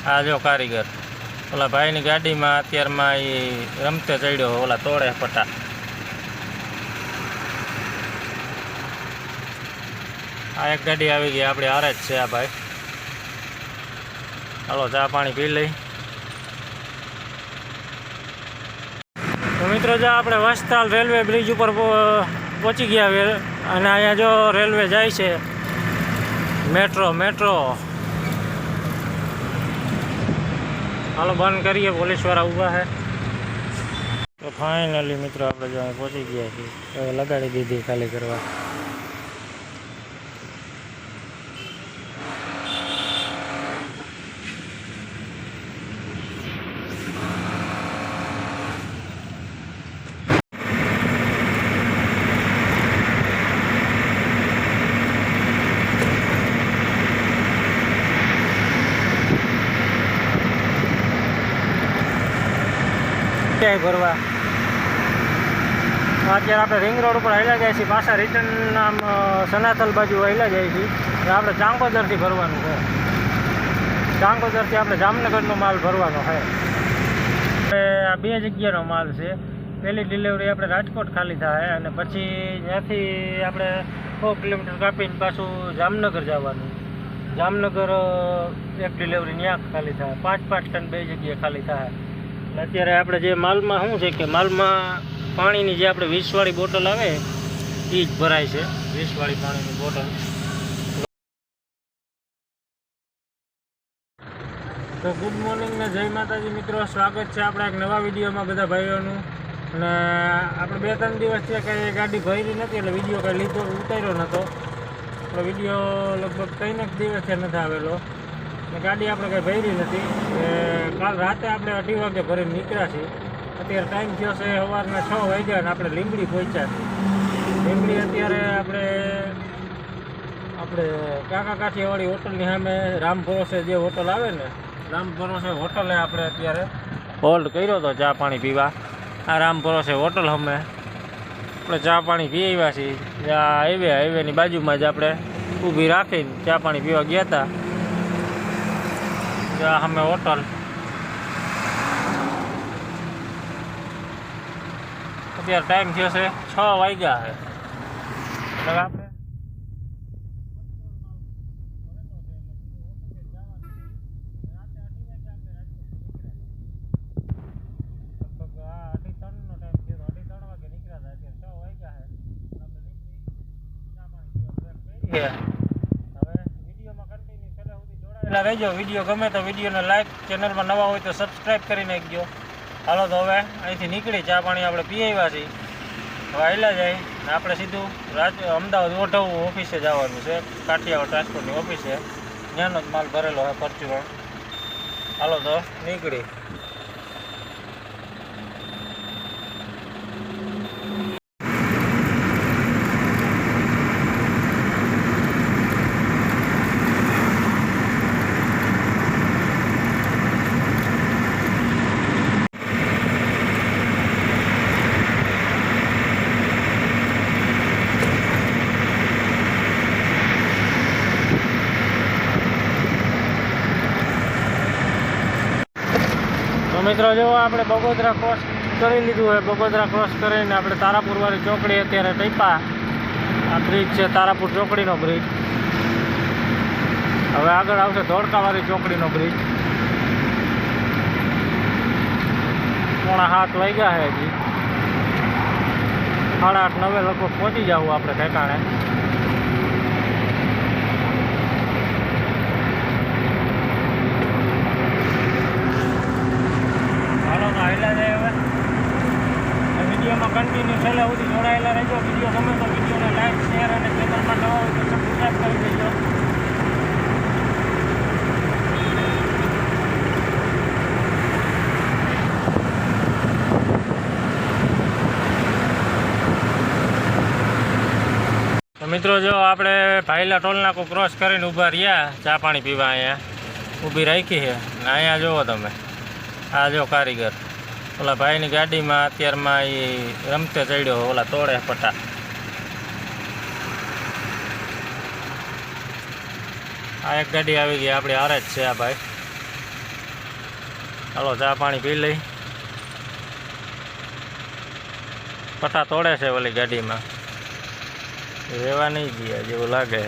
આ જો કારીગર ઓલા ભાઈની ગાડીમાં અત્યારમાં એ રમતે ચડ્યો, ઓલા તોડે પટ્ટા. આ એક ગાડી આવી ગઈ, આપણે હારે જ છે આ ભાઈ. હાલો ચા પાણી પી લઈ. તો મિત્રો જો આપણે વસ્ત્રાલ રેલવે બ્રિજ ઉપર પહોંચી ગયા અને અહીંયા જો રેલવે જાય છે, મેટ્રો. હાલો બંધ કરીએ, પોલીસવાળા ઊભા છે. તો ફાઇનલી મિત્રો આપણે જો પહોંચી ગયા છીએ. હવે લગાડી દીધી ખાલી કરવા. ભરવા અત્યારે આપણે રિંગ રોડ ઉપર હાલ્યા જાય છીએ, પાછા રિટર્ન આમ સનાથલ બાજુ હાલ્યા જાય છીએ. આપણે ચાંગોદરથી ભરવાનું છે. ચાંગોદરથી આપણે જામનગરનો માલ ભરવાનો છે. આ બે જગ્યાનો માલ છે. પહેલી ડિલિવરી આપણે રાજકોટ ખાલી થાય અને પછી ત્યાંથી આપણે 100 કિલોમીટર કાપીને પાછું જામનગર જવાનું. જામનગર એક ડિલિવરી ત્યાં ખાલી થાય. 5-5 ટન બે જગ્યાએ ખાલી થાય. અત્યારે આપણે જે માલમાં શું છે કે માલમાં પાણીની જે આપણે 20 વાળી બોટલ આવે એ જ ભરાય છે. 20 વાળી પાણીની બોટલ. તો ગુડ મોર્નિંગ ને જય માતાજી મિત્રો, સ્વાગત છે આપણા એક નવા વિડીયોમાં બધા ભાઈઓનું. અને આપણે 2-3 દિવસથી કંઈ ગાડી ભરી નથી એટલે વિડીયો કંઈ ઉતાર્યો નહોતો. આપણો વિડીયો લગભગ કંઈક દિવસથી નથી આવેલો. ગાડી આપણે કંઈ ભરી નથી. કાલ રાતે આપણે 2:30 વાગે ભરીને નીકળ્યા છીએ. અત્યારે ટાઈમ થયો છે સવારના 6 વાગ્યા અને આપણે લીંબડી પહોંચ્યા છીએ. લીંબડી અત્યારે આપણે કાકા કાઠિયાવાડી હોટલની સામે રામ ભરોસે જે હોટલ આવે ને, રામ ભરોસે હોટલે આપણે અત્યારે હોલ્ડ કર્યો હતો ચા પાણી પીવા. આ રામ ભરોસે હોટલ સામે આપણે ચા પાણી પી આવ્યા છીએ. હાઈવેની બાજુમાં જ આપણે ઊભી રાખીને ચા પાણી પીવા ગયા હતા. અમે હોટલ અત્યારે ટાઈમ થયો છે 6 વાગ્યા છે. એટલે આપણે રહેજો. વિડીયો ગમે તો વિડીયોને લાઈક, ચેનલમાં નવા હોય તો સબસ્ક્રાઈબ કરી નાખજો. હાલો તો હવે અહીંથી નીકળી ચા પાણી આપણે પી આવ્યા છીએ. હવે હાલ્યા જાય ને આપણે સીધું અમદાવાદ ઓઢવ ઓફિસે જવાનું છે. કાઠિયાવાડ ટ્રાન્સપોર્ટની ઓફિસે. ત્યાંનો જ માલ ભરેલો હોય પરચુરણ. હાલો તો નીકળી. મિત્રો જો આપણે બગોદરા ક્રોસ કરી લીધું હોય. બગોદરા ક્રોસ કરીને આપણે તારાપુરવાળી ચોકડી અત્યારે ટપ્યા. આ બ્રિજ છે તારાપુર ચોકડીનો બ્રિજ. હવે આગળ આવશે ધોળકાવાળી ચોકડીનો બ્રિજ. 7:45 વાગ્યા છે હજી. 8:30-9 લગભગ પહોંચી જવું આપણે ઠેકાણે. વિડીયોમાં કન્ટિન્યુ છેલ્લે સુધી જોડાયેલા રહેજો. વિડીયો ગમે તો વિડીયોને લાઈક, શેર અને ચેનલમાં નવા હોય તો સબસ્ક્રાઈબ કરી દેજો. તો મિત્રો જો આપણે ભાઈલા ટોલ નાકું ક્રોસ કરીને ઊભા રહ્યા ચા પાણી પીવા. અહીંયા ઊભી રાખી છે ને અહીંયા જુઓ તમે. આ જો કારીગર ઓલા ભાઈની ગાડીમાં અત્યારમાં એ રમતે ચડ્યો, ઓલા તોડે પટ્ટા. આ એક ગાડી આવી ગઈ, આપણે હારે જ છે આ ભાઈ. હાલો ચા પાણી પી લઈ. પઠા તોડે છે ઓલી ગાડીમાં, રહેવા નહીં ગયા જેવું લાગે.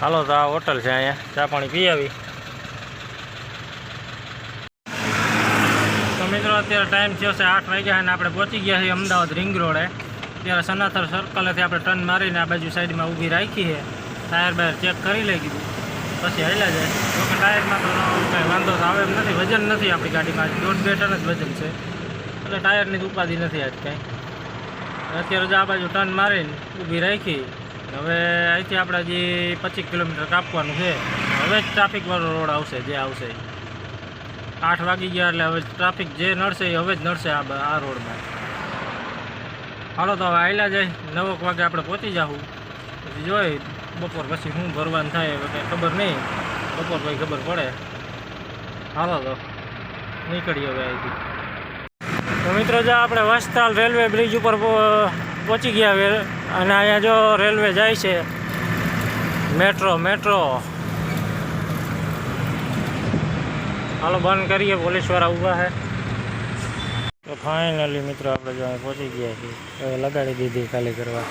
હાલો તો આ હોટલ છે, અહીંયા ચા પાણી પી આવી. તો મિત્રો અત્યારે ટાઈમ થયો છે 8 વાગ્યા અને આપણે પહોંચી ગયા છીએ અમદાવાદ રિંગ રોડે. અત્યારે સનાતન સર્કલેથી આપણે ટર્ન મારીને આ બાજુ સાઈડમાં ઊભી રાખી છે. ટાયર બાયર ચેક કરી લઈ કીધું પછી હાલ્યા જાય. જોકે ટાયરમાં તો કાંઈ વાંધો તો આવે એમ નથી, વજન નથી આપણી ગાડીમાં, 1.5 ટન જ વજન છે એટલે ટાયરની જ ઉપાધિ નથી આજ કાંઈ. અત્યારે જ આ બાજુ ટર્ન મારીને ઊભી રાખી. હવે અહીંથી આપણે જે 25 કિલોમીટર કાપવાનું છે. હવે જ ટ્રાફિકવાળો રોડ આવશે, જે આવશે 8 વાગી ગયા એટલે હવે ટ્રાફિક જે નડશે એ હવે જ નડશે આ રોડમાં. હાલો તો હવે આયલા જાય, 9 વાગે આપણે પહોંચી જાઉં. પછી જોઈ બપોર પછી શું ભરવાનું થાય હવે કંઈ ખબર નહીં, બપોર પછી ખબર પડે. હાલો તો નીકળીએ હવે અહીંથી. તો મિત્રો જો આપણે વસ્ત્રાલ રેલવે બ્રિજ ઉપર પહોંચી ગયા અને અહીંયા જો રેલવે જાય છે, મેટ્રો. હાલો બંધ કરીએ, પોલીસવાળા ઊભા છે. તો ફાઇનલી મિત્રો આપણે જો અહીં પહોંચી ગયા છીએ. હવે લગાડી દીધી ખાલી કરવા.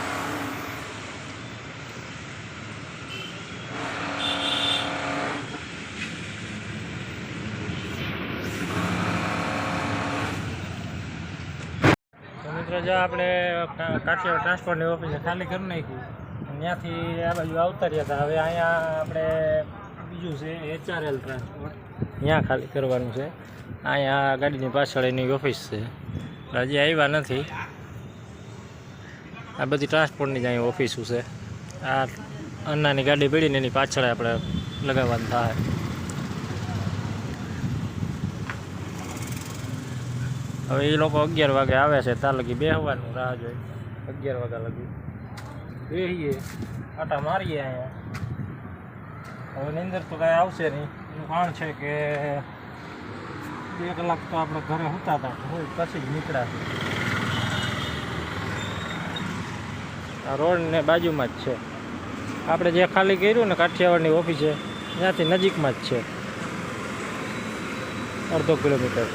તો મિત્રો જો આપણે કાઠિયાવાડ ટ્રાન્સપોર્ટની ઓફિસે ખાલી કરી નાખ્યું. ત્યાંથી આ બાજુ આવતા રહ્યા હતા. હવે અહીંયા આપણે બીજું છે HRL ટ્રાન્સપોર્ટ, ત્યાં ખાલી કરવાનું છે. અહીંયા ગાડીની પાછળ એની ઓફિસ છે, હજી આવ્યા નથી. આ બધી ટ્રાન્સપોર્ટની જ અહીંયા ઓફિસો છે. આ અન્નાની ગાડી પડીને એની પાછળ આપણે લગાવવાનું થાય. હવે એ લોકો 11 વાગે આવે છે, ત્યાં લગી બેસવાનું રાહ જોઈ. 11 વાગ્યા લગી બેસીએ, આટા મારીએ અહીંયા. હવે નીંદર તો કાંઈ આવશે નહીં. એનું કારણ છે કે 2 કલાક તો આપણે ઘરે સૂતા હતા, પછી જ નીકળ્યા. આ રોડને બાજુમાં જ છે. આપણે જે ખાલી કર્યું ને કાઠિયાવાડની ઓફિસે, ત્યાંથી નજીકમાં જ છે, 1/2 કિલોમીટર.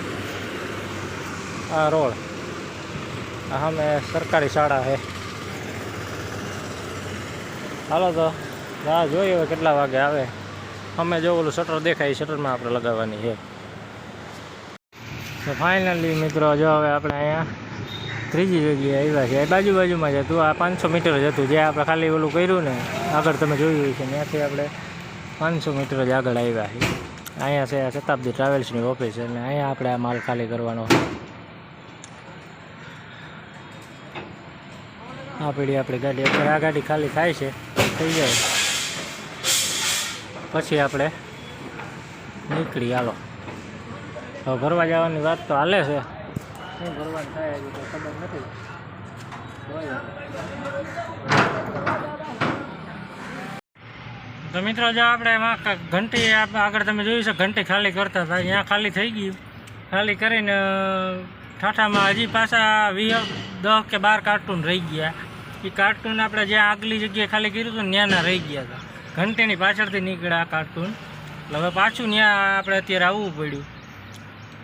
આ રોડ આ સામે સરકારી શાળા છે. હાલો તો રાહ જોઈએ હવે કેટલા વાગે આવે. અમે જો ઓલું શટર દેખાય, શટરમાં આપણે લગાવવાની છે. તો ફાઇનલી મિત્રો જો હવે આપણે અહીંયા ત્રીજી જગ્યાએ આવ્યા છે. બાજુમાં જ હતું, આ 500 મીટર જ હતું. જે આપણે ખાલી ઓલું કર્યું ને આગળ તમે જોયું છે, ત્યાંથી આપણે 500 મીટર જ આગળ આવ્યા છે. અહીંયા છે શતાબ્દી ટ્રાવેલ્સની ઓફિસ, અને અહીંયા આપણે આ માલ ખાલી કરવાનો. આ પડી આપણી ગાડી. અત્યારે આ ગાડી ખાલી થાય છે, થઈ જાય પછી આપણે નીકળી. હાલો હવે ભરવા જવાની વાત તો હાલે છે, શું ભરવાનું થાય હજી તો ખબર નથી. તો મિત્રો જો આપણે એમાં ઘંટી આગળ તમે જોયું છે, ઘંટી ખાલી કરતા હતા, અહીંયા ખાલી થઈ ગયું. ખાલી કરીને ઠાઠામાં હજી પાછા 10 કે 12 કાર્ટૂન રહી ગયા. એ કાર્ટૂન આપણે જ્યાં આગલી જગ્યાએ ખાલી કર્યું હતું ત્યાંના રહી ગયા હતા. ઘંટીની પાછળથી નીકળ્યા કાર્ટૂન. એટલે હવે પાછું ત્યાં આપણે અત્યારે આવવું પડ્યું.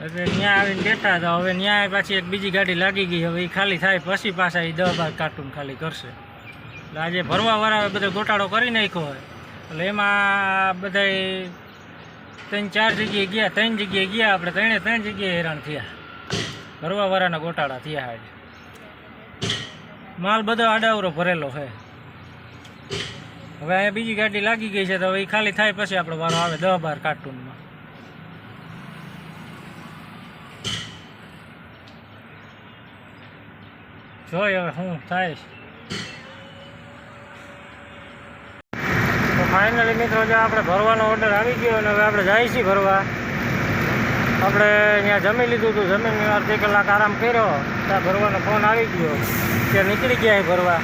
એટલે ત્યાં આવીને બેઠા હતા. હવે ત્યાં પાછી એક બીજી ગાડી લાગી ગઈ. હવે એ ખાલી થાય પછી પાછા એ 10-12 કાર્ટૂન ખાલી કરશે. એટલે આજે ભરવાવાળા બધો ગોટાળો કરી નાખ્યો હોય. એટલે એમાં બધા 3-4 જગ્યાએ ગયા, 3 જગ્યાએ ગયા. આપણે 3 જગ્યાએ હેરાન થયા. ભરવાવાળાના ગોટાળા થયા આજે. માલ બધો આડાવરો ભરેલો છે. હવે અહીંયા બીજી ગાડી લાગી ગઈ છે, તો હવે એ ખાલી થાય પછી આપણો વારો આવે 10-12 કાર્ટૂનમાં. જોઈએ હવે શું થાય. તો ફાઇનલી મિત્રો જો આપણે ભરવાનો ઓર્ડર આવી ગયો અને હવે આપણે જઈએ છીએ ભરવા. આપણે અહીંયા જમી લીધું હતું, જમીને 2 કલાક આરામ કર્યો, ત્યાં ભરવાનો ફોન આવી ગયો, ત્યાં નીકળી ગયા ભરવા.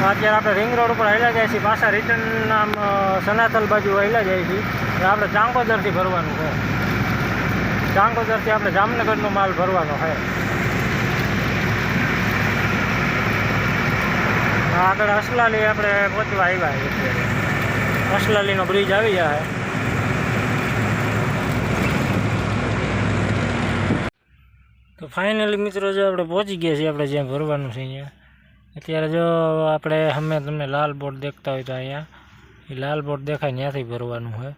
અત્યારે આપણે રિંગ રોડ ઉપર હાલ્યા જાય છીએ, પાછા રિટર્ન આમ સનાતલ બાજુ હાલ્યા જાય છીએ. આપણે ચાંકોદરથી ભરવાનું છે. ચાંકોદરથી આપણે જામનગરનો માલ ભરવાનો છે. આગળ અસલાલી આપણે પહોંચવા આવ્યા છીએ. અસલાલીનો બ્રિજ આવી જાય. તો ફાઇનલી મિત્રો જો આપણે પહોંચી ગયા છીએ આપણે જ્યાં ભરવાનું છે અહીંયા. અત્યારે જો આપણે અમે તમને લાલ બોર્ડ દેખતા હોય તો અહીંયા એ લાલ બોર્ડ દેખાય ત્યાંથી ભરવાનું હોય.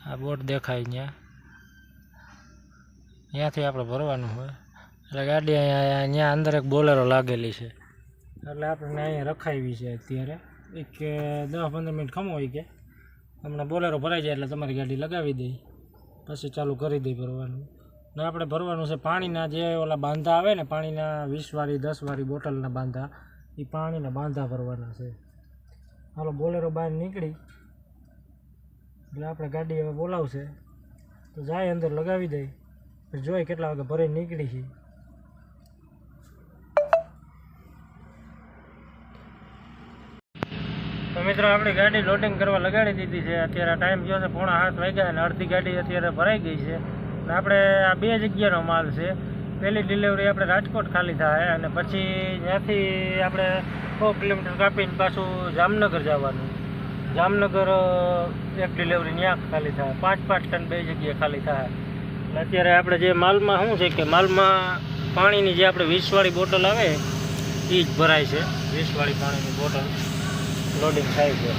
આ બોર્ડ દેખાય ત્યાંથી આપણે ભરવાનું હોય. એટલે ગાડી અહીંયા ત્યાં અંદર એક બોલેરો લાગેલી છે એટલે આપણને અહીંયા રખાવી છે. અત્યારે એક 10-15 મિનિટ ખમો હોય કે હમણાં બોલેરો ભરાઈ જાય એટલે તમારી ગાડી લગાવી દઈ પછી ચાલુ કરી દઈ ભરવાનું. ને આપણે ભરવાનું છે પાણીના જે ઓલા બાંધા આવે ને, પાણીના 20 વાળી 10 વાળી બોટલના બાંધા, એ પાણીના બાંધા ભરવાના છે. હાલો બોલેરો બહાર નીકળી એટલે આપણે ગાડી હવે બોલાવશે તો જાય અંદર લગાવી દઈ પછી જોઈએ કેટલા વાગે ભરી નીકળી છે. તો મિત્રો આપણી ગાડી લોડિંગ કરવા લગાડી દીધી છે. અત્યારે ટાઈમ થયો છે 7:30 વાગ્યા અને અડધી ગાડી અત્યારે ભરાઈ ગઈ છે. અને આપણે આ 2 જગ્યાનો માલ છે. પહેલી ડિલિવરી આપણે રાજકોટ ખાલી થાય અને પછી ત્યાંથી આપણે 100 કિલોમીટર કાપીને પાછું જામનગર જવાનું. જામનગર એક ડિલિવરી ત્યાં ખાલી થાય. 5-5 ટન 2 જગ્યાએ ખાલી થાય. અને અત્યારે આપણે જે માલમાં શું છે કે માલમાં પાણીની જે આપણે 20 વાળી બોટલ આવે એ જ ભરાય છે. 20 વાળી પાણીની બોટલ લોડિંગ થાય છે.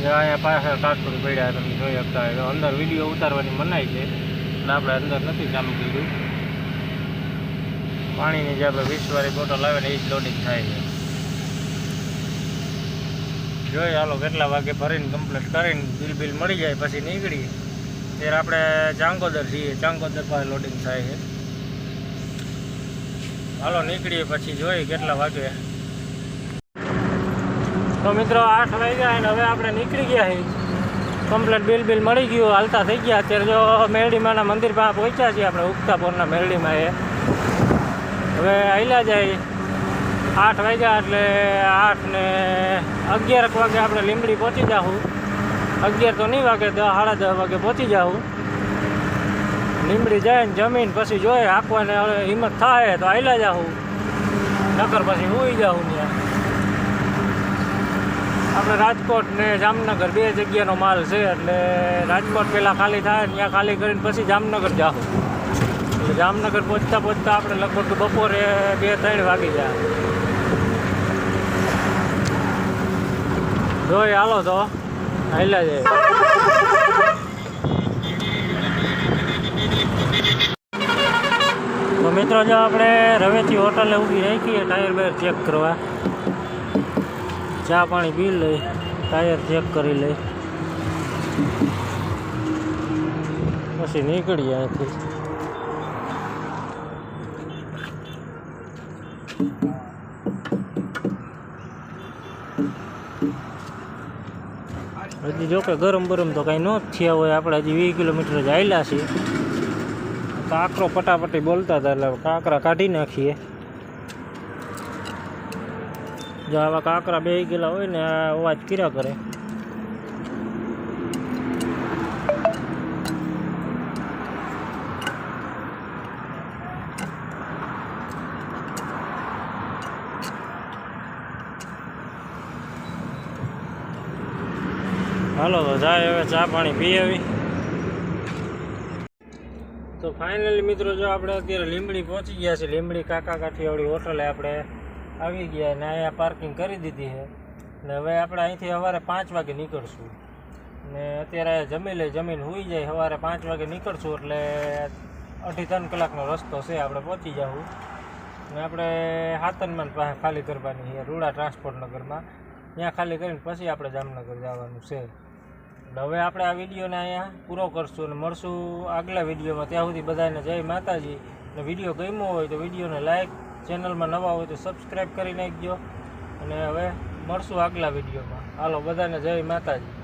અહીંયા પાછળ કાકડી પડ્યા તમે જોઈ શકતા હોય. અંદર વિડીયો ઉતારવાની મનાઈ છે એટલે આપણે અંદર નથી ચાલુ કર્યું. પાણીની જે આપણે 20 વાળી બોટલ આવે ને એ જ લોડિંગ થાય છે. જોઈએ હાલો કેટલા વાગે ભરીને કમ્પ્લીટ કરીને બિલ મળી જાય પછી નીકળીએ. ત્યારે આપણે ચાંગોદર છીએ. ચાંગોદર પાસે લોડિંગ થાય છે. હાલો નીકળીએ પછી જોઈએ કેટલા વાગે. તો મિત્રો 8 વાગ્યા અને હવે આપણે નીકળી ગયા છીએ. કમ્પ્લીટ બિલ મળી ગયું, હાલતા થઈ ગયા. અત્યારે જો મેરડીમાના મંદિર પાસે પહોંચ્યા છીએ આપણે. ઉગતાપોરના મેરડીમાં એ હવે હાલ્યા જાય. 8 વાગ્યા એટલે 8 ને 11 વાગે આપણે લીંબડી પહોંચી જાઉં. 11 તો નહીં વાગે, 10-10:30 વાગે પહોંચી જાઉં. લીંબડી જાય ને જમીન પછી જોઈએ આંકવાને હિંમત થાય તો હાલ્યા જાઉં, નકર પછી સુઈ જાઉં. ત્યાં આપણે રાજકોટ ને જામનગર 2 જગ્યાનો માલ છે એટલે રાજકોટ પહેલાં ખાલી થાય ત્યાં ખાલી કરીને પછી જામનગર જાઉં. એટલે જામનગર પહોંચતા આપણે લગભગ બપોરે 2-3 વાગી જાય. જોઈ હાલો તો હાલ્યા જાય. તો મિત્રો જો આપણે રવેચી હોટલે ઊભી રાખીએ ટાયર બાયર ચેક કરવા. ચા પાણી પી લઈ, ટાયર ચેક કરી લઈ પછી નીકળીએ અહીંથી. હજી જો કે ગરમ તો કાંઈ ન થયા હોય. આપણે હજી 20 કિલોમીટર જ હાલ્યા છીએ. કાંકરો પટાપટી બોલતા હતા એટલે કાંકરા કાઢી નાખીએ. જો આવા કાંકરા 2 ગયેલા હોય ને આ અવાજ કર્યા કરે. હાલો તો જાય હવે ચા પાણી પી આવી. તો ફાઇનલી મિત્રો જો આપણે અત્યારે લીંબડી પહોંચી ગયા છે. લીંબડી કાકા કાઠિયાવાડી હોટલે આપણે આવી ગયા ને અહીંયા પાર્કિંગ કરી દીધી છે. ને હવે આપણે અહીંથી સવારે 5 વાગે નીકળશું. ને અત્યારે જમીન હોઈ જાય. સવારે 5 વાગે નીકળશું એટલે 2.5-3 કલાકનો રસ્તો છે. આપણે પહોંચી જાઉં. ને આપણે હાતનમાન પાસે ખાલી કરવાની છે રૂડા ટ્રાન્સપોર્ટ નગરમાં. ત્યાં ખાલી કરીને પછી આપણે જામનગર જવાનું છે. હવે આપણે આ વિડીયોને અહીંયા પૂરો કરશું અને મળશું આગલા વિડીયોમાં. ત્યાં સુધી બધાને જય માતાજી. અને વિડીયો ગમ્યો હોય તો વિડીયોને લાઈક, ચેનલમાં નવા હોય તો સબસ્ક્રાઈબ કરી નાખજો. અને હવે મળશું આગલા વિડીયોમાં. હાલો બધાને જય માતાજી.